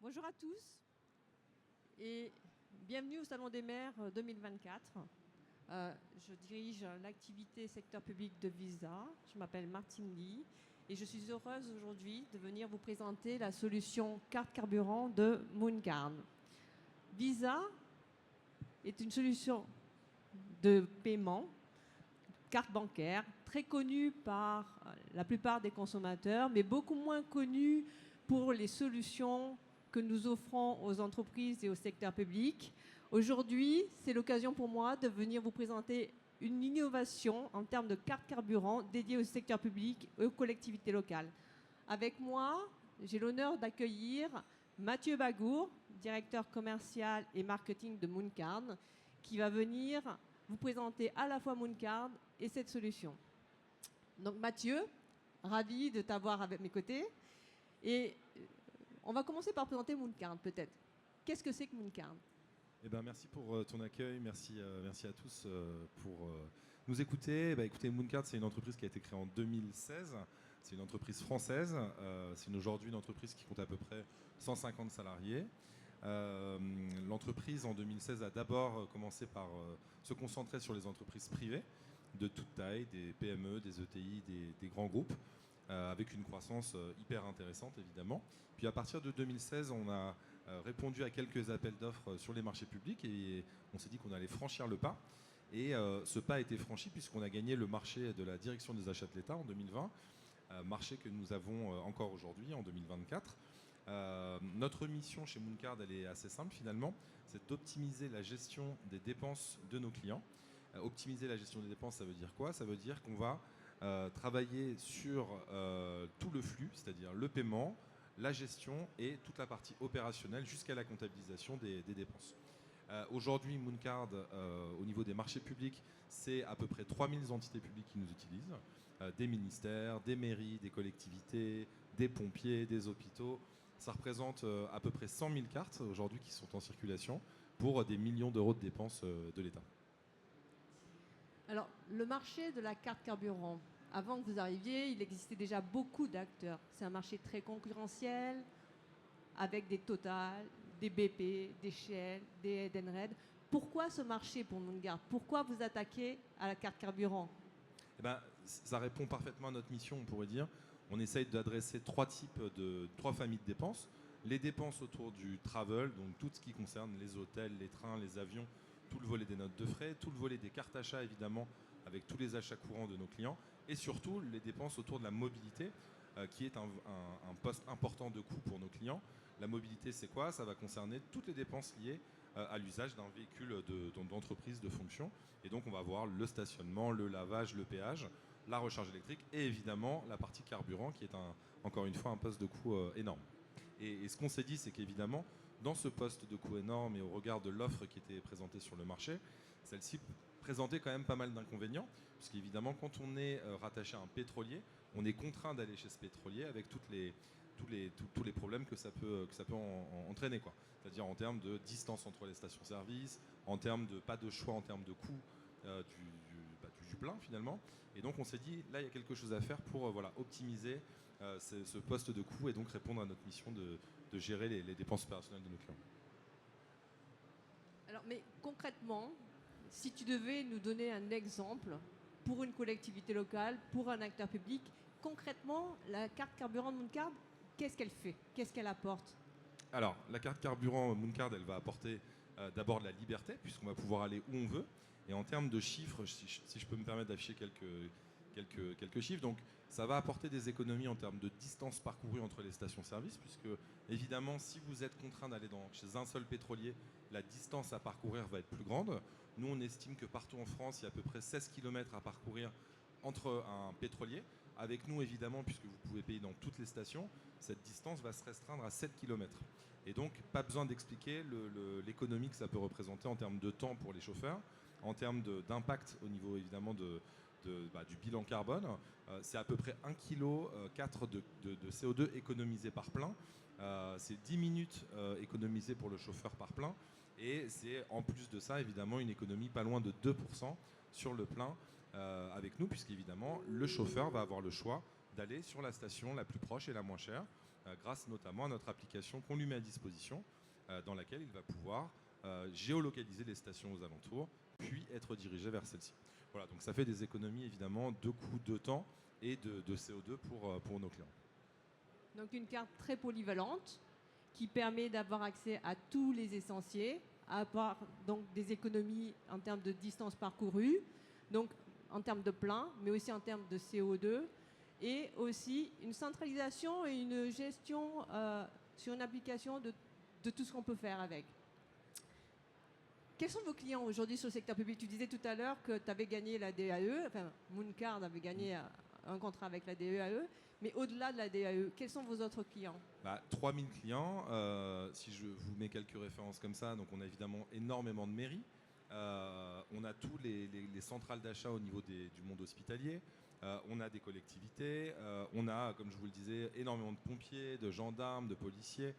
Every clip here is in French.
Bonjour à tous et bienvenue au Salon des maires 2024. Je dirige l'activité secteur public de Visa. Je m'appelle Martine Lee et je suis heureuse aujourd'hui de venir vous présenter la solution carte carburant de Mooncard. Visa est une solution de paiement, carte bancaire, très connue par la plupart des consommateurs, mais beaucoup moins connue pour les solutions que nous offrons aux entreprises et au secteur public. Aujourd'hui, c'est l'occasion pour moi de venir vous présenter une innovation en termes de carte carburant dédiée au secteur public et aux collectivités locales. Avec moi, j'ai l'honneur d'accueillir Mathieu Bagour, directeur commercial et marketing de Mooncard, qui va venir vous présenter à la fois Mooncard et cette solution. Donc Mathieu, ravi de t'avoir avec mes côtés. Et on va commencer par présenter Mooncard peut-être. Qu'est-ce que c'est que Mooncard ? Merci pour ton accueil, merci à tous pour nous écouter. Écoutez, Mooncard, c'est une entreprise qui a été créée en 2016. C'est une entreprise française. C'est aujourd'hui une entreprise qui compte à peu près 150 salariés. L'entreprise, en 2016, a d'abord commencé par se concentrer sur les entreprises privées de toute taille, des PME, des ETI, des grands groupes, avec une croissance hyper intéressante, évidemment. Puis à partir de 2016, on a répondu à quelques appels d'offres sur les marchés publics et on s'est dit qu'on allait franchir le pas. Et ce pas a été franchi puisqu'on a gagné le marché de la direction des achats de l'État en 2020, marché que nous avons encore aujourd'hui, en 2024. Notre mission chez Mooncard, elle est assez simple finalement, c'est d'optimiser la gestion des dépenses de nos clients. Optimiser la gestion des dépenses, ça veut dire quoi ? Ça veut dire qu'on va travailler sur tout le flux, c'est-à-dire le paiement, la gestion et toute la partie opérationnelle jusqu'à la comptabilisation des dépenses. Aujourd'hui, Mooncard, au niveau des marchés publics, c'est à peu près 3000 entités publiques qui nous utilisent, des ministères, des mairies, des collectivités, des pompiers, des hôpitaux. Ça représente à peu près 100 000 cartes aujourd'hui qui sont en circulation pour des millions d'euros de dépenses de l'État. Alors, le marché de la carte carburant, avant que vous arriviez, il existait déjà beaucoup d'acteurs. C'est un marché très concurrentiel, avec des Total, des BP, des Shell, des Edenred. Pourquoi ce marché pour Mooncard ? Pourquoi vous attaquez à la carte carburant ? Ça répond parfaitement à notre mission, on pourrait dire. On essaye d'adresser trois familles de dépenses. Les dépenses autour du travel, donc tout ce qui concerne les hôtels, les trains, les avions, tout le volet des notes de frais, tout le volet des cartes achats évidemment, avec tous les achats courants de nos clients, et surtout les dépenses autour de la mobilité, qui est un poste important de coût pour nos clients. La mobilité, c'est quoi ? Ça va concerner toutes les dépenses liées à l'usage d'un véhicule d'entreprise de fonction. Et donc, on va voir le stationnement, le lavage, le péage, la recharge électrique et évidemment la partie carburant qui est encore une fois un poste de coût énorme. Et ce qu'on s'est dit, c'est qu'évidemment, dans ce poste de coût énorme et au regard de l'offre qui était présentée sur le marché, celle-ci présentait quand même pas mal d'inconvénients, puisqu'évidemment, quand on est rattaché à un pétrolier, on est contraint d'aller chez ce pétrolier avec tous les problèmes que ça peut entraîner, quoi. C'est-à-dire en termes de distance entre les stations-service, en termes de pas de choix, en termes de coût du plein finalement. Et donc on s'est dit, là il y a quelque chose à faire pour optimiser ce poste de coût et donc répondre à notre mission de gérer les dépenses opérationnelles de nos clients. Alors, mais concrètement, si tu devais nous donner un exemple pour une collectivité locale, pour un acteur public, concrètement, la carte carburant de Mooncard, qu'est-ce qu'elle fait ? Qu'est-ce qu'elle apporte ? Alors, la carte carburant Mooncard, elle va apporter d'abord de la liberté, puisqu'on va pouvoir aller où on veut. Et en termes de chiffres, si je peux me permettre d'afficher quelques chiffres, donc ça va apporter des économies en termes de distance parcourue entre les stations-service, puisque évidemment, si vous êtes contraint d'aller chez un seul pétrolier, la distance à parcourir va être plus grande. Nous, on estime que partout en France, il y a à peu près 16 km à parcourir entre un pétrolier. Avec nous, évidemment, puisque vous pouvez payer dans toutes les stations, cette distance va se restreindre à 7 km. Et donc, pas besoin d'expliquer l'économie que ça peut représenter en termes de temps pour les chauffeurs, en termes d'impact au niveau, évidemment, du bilan carbone. C'est à peu près 1,4 kg de CO2 économisé par plein. C'est 10 minutes économisées pour le chauffeur par plein. Et c'est en plus de ça, évidemment, une économie pas loin de 2% sur le plein avec nous, puisqu'évidemment, le chauffeur va avoir le choix d'aller sur la station la plus proche et la moins chère, grâce notamment à notre application qu'on lui met à disposition, dans laquelle il va pouvoir géolocaliser les stations aux alentours, puis être dirigé vers celles-ci. Voilà, donc ça fait des économies évidemment de coûts, de temps et de CO2 pour nos clients. Donc une carte très polyvalente qui permet d'avoir accès à tous les essentiels, à avoir donc des économies en termes de distance parcourue, donc en termes de plein, mais aussi en termes de CO2, et aussi une centralisation et une gestion sur une application de tout ce qu'on peut faire avec. Quels sont vos clients aujourd'hui sur le secteur public? Tu disais tout à l'heure que tu avais gagné la DAE, enfin Mooncard avait gagné un contrat avec la DAE, mais au-delà de la DAE, quels sont vos autres clients? 3000 clients, si je vous mets quelques références comme ça, donc on a évidemment énormément de mairies, on a tous les centrales d'achat au niveau du monde hospitalier, on a des collectivités, on a, comme je vous le disais, énormément de pompiers, de gendarmes, de policiers.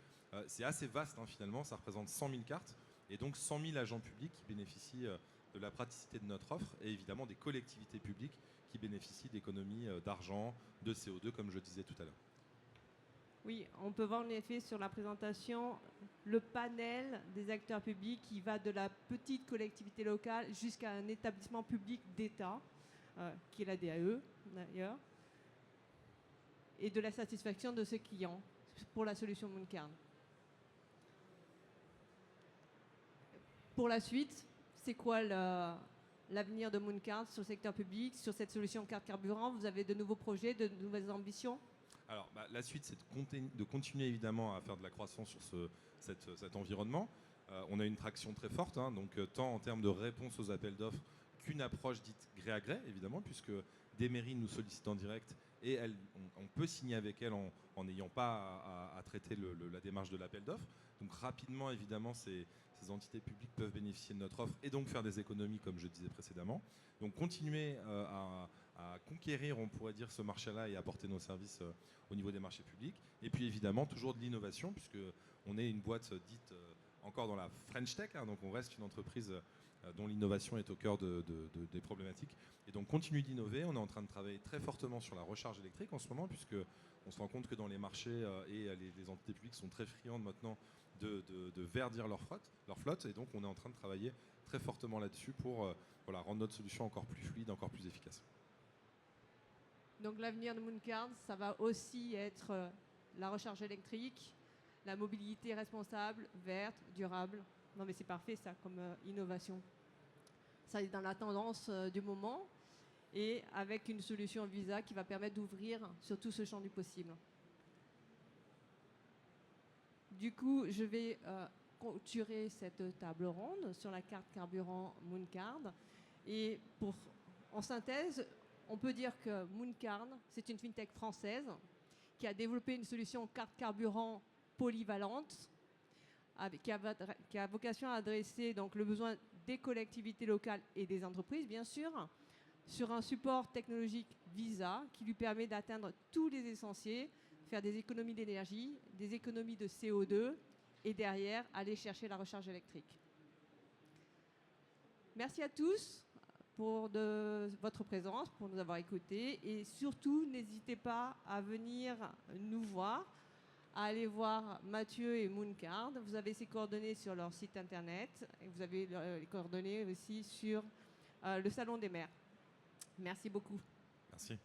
C'est assez vaste finalement, ça représente 100 000 cartes et donc 100 000 agents publics qui bénéficient de la praticité de notre offre et évidemment des collectivités publiques qui bénéficient d'économies d'argent, de CO2 comme je disais tout à l'heure. Oui, on peut voir en effet sur la présentation le panel des acteurs publics qui va de la petite collectivité locale jusqu'à un établissement public d'État, qui est la DAE d'ailleurs, et de la satisfaction de ses clients pour la solution Mooncard. Pour la suite, c'est quoi l'avenir de Mooncard sur le secteur public, sur cette solution carte carburant? Vous avez de nouveaux projets, de nouvelles ambitions? Alors, la suite, c'est de continuer évidemment à faire de la croissance sur cet environnement. On a une traction très forte, donc tant en termes de réponse aux appels d'offres qu'une approche dite gré à gré, évidemment, puisque des mairies nous sollicitent en direct et on peut signer avec elles en n'ayant pas à traiter la démarche de l'appel d'offres. Donc rapidement, évidemment, ces entités publiques peuvent bénéficier de notre offre et donc faire des économies, comme je disais précédemment. Donc continuer à conquérir, on pourrait dire, ce marché-là et apporter nos services au niveau des marchés publics. Et puis évidemment, toujours de l'innovation, puisqu'on est une boîte dite encore dans la French Tech, donc on reste une entreprise dont l'innovation est au cœur des problématiques. Et donc continue d'innover. On est en train de travailler très fortement sur la recharge électrique en ce moment, puisqu'on se rend compte que dans les marchés et les entités publiques sont très friandes maintenant de verdir leur flotte. Et donc on est en train de travailler très fortement là-dessus pour rendre notre solution encore plus fluide, encore plus efficace. Donc l'avenir de Mooncard, ça va aussi être la recharge électrique, la mobilité responsable, verte, durable. Non mais c'est parfait ça comme innovation. Ça est dans la tendance du moment et avec une solution Visa qui va permettre d'ouvrir sur tout ce champ du possible. Du coup, je vais clôturer cette table ronde sur la carte carburant Mooncard. Et en synthèse, on peut dire que Mooncard, c'est une fintech française qui a développé une solution carte carburant polyvalente qui a vocation à adresser donc, le besoin des collectivités locales et des entreprises, bien sûr, sur un support technologique Visa qui lui permet d'atteindre tous les essentiels, faire des économies d'énergie, des économies de CO2 et derrière aller chercher la recharge électrique. Merci à tous pour votre présence, pour nous avoir écoutés et surtout n'hésitez pas à venir nous voir, à aller voir Mathieu et Mooncard. Vous avez ses coordonnées sur leur site internet et vous avez les coordonnées aussi sur le Salon des maires. Merci beaucoup. Merci.